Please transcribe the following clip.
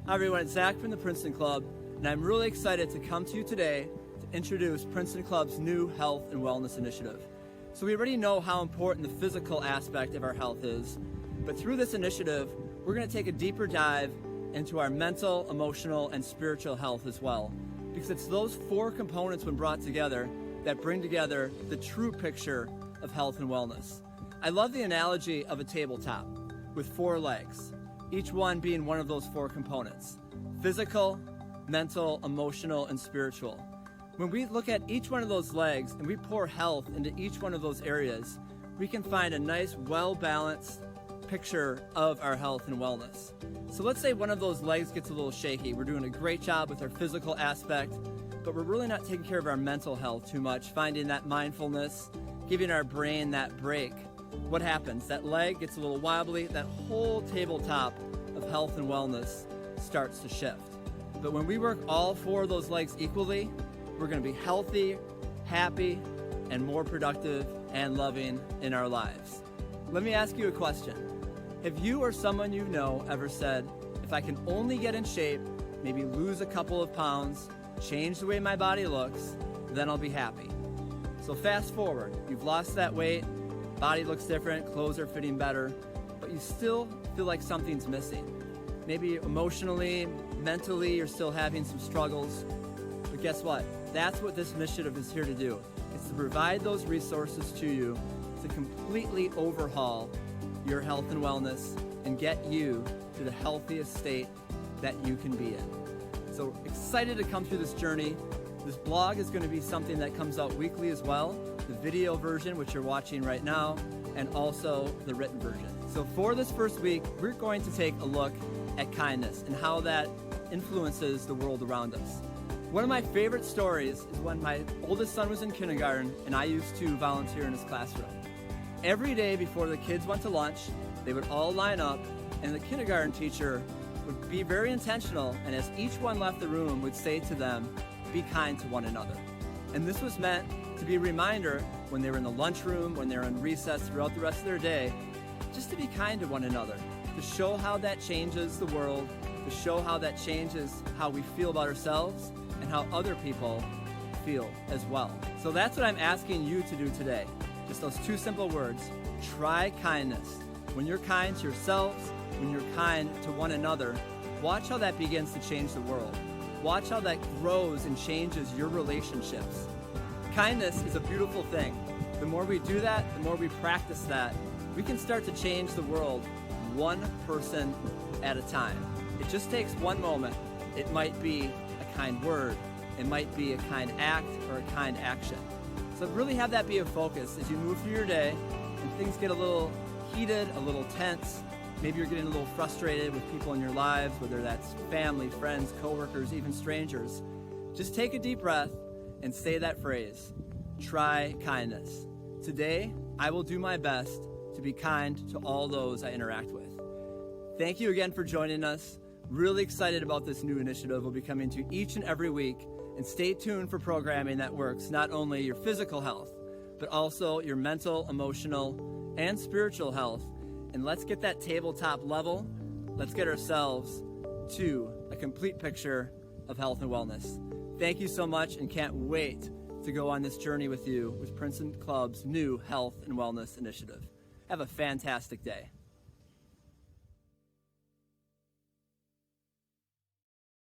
Hi everyone, it's Zach from the Princeton Club, and I'm really excited to come to you today to introduce Princeton Club's new health and wellness initiative. So we already know how important the physical aspect of our health is, but through this initiative, we're going to take a deeper dive into our mental, emotional, and spiritual health as well, because it's those four components when brought together that bring together the true picture of health and wellness. I love the analogy of a tabletop with four legs, each one being one of those four components: physical, mental, emotional, and spiritual. When we look at each one of those legs and we pour health into each one of those areas, we can find a nice, well-balanced picture of our health and wellness. So let's say one of those legs gets a little shaky. We're doing a great job with our physical aspect, but we're really not taking care of our mental health too much, finding that mindfulness, giving our brain that break. What happens? That leg gets a little wobbly, that whole tabletop of health and wellness starts to shift. But when we work all four of those legs equally, we're going to be healthy, happy, and more productive and loving in our lives. Let me ask you a question. Have you or someone you know ever said, if I can only get in shape, maybe lose a couple of pounds, change the way my body looks, then I'll be happy? So fast forward, you've lost that weight, body looks different, clothes are fitting better, but you still feel like something's missing. Maybe emotionally, mentally, you're still having some struggles. But guess what? That's what this initiative is here to do. It's to provide those resources to you to completely overhaul your health and wellness and get you to the healthiest state that you can be in. So excited to come through this journey. This blog is going to be something that comes out weekly as well, the video version, which you're watching right now, and also the written version. So for this first week, we're going to take a look at kindness and how that influences the world around us. One of my favorite stories is when my oldest son was in kindergarten and I used to volunteer in his classroom. Every day before the kids went to lunch, they would all line up and the kindergarten teacher would be very intentional, and as each one left the room would say to them, be kind to one another. And this was meant to be a reminder when they were in the lunchroom, when they were in recess throughout the rest of their day, just to be kind to one another, to show how that changes the world, to show how that changes how we feel about ourselves and how other people feel as well. So that's what I'm asking you to do today. Just those two simple words. Try kindness. When you're kind to yourselves, when you're kind to one another, watch how that begins to change the world. Watch how that grows and changes your relationships. Kindness is a beautiful thing. The more we do that, the more we practice that, we can start to change the world one person at a time. It just takes one moment. It might be a kind word. It might be a kind act or a kind action. So really have that be a focus as you move through your day and things get a little heated, a little tense. Maybe you're getting a little frustrated with people in your lives, whether that's family, friends, coworkers, even strangers. Just take a deep breath and say that phrase, try kindness. Today, I will do my best to be kind to all those I interact with. Thank you again for joining us. Really excited about this new initiative. We'll be coming to each and every week, and stay tuned for programming that works not only your physical health, but also your mental, emotional, and spiritual health. And let's get that tabletop level. Let's get ourselves to a complete picture of health and wellness. Thank you so much, and can't wait to go on this journey with you with Princeton Club's new health and wellness initiative. Have a fantastic day.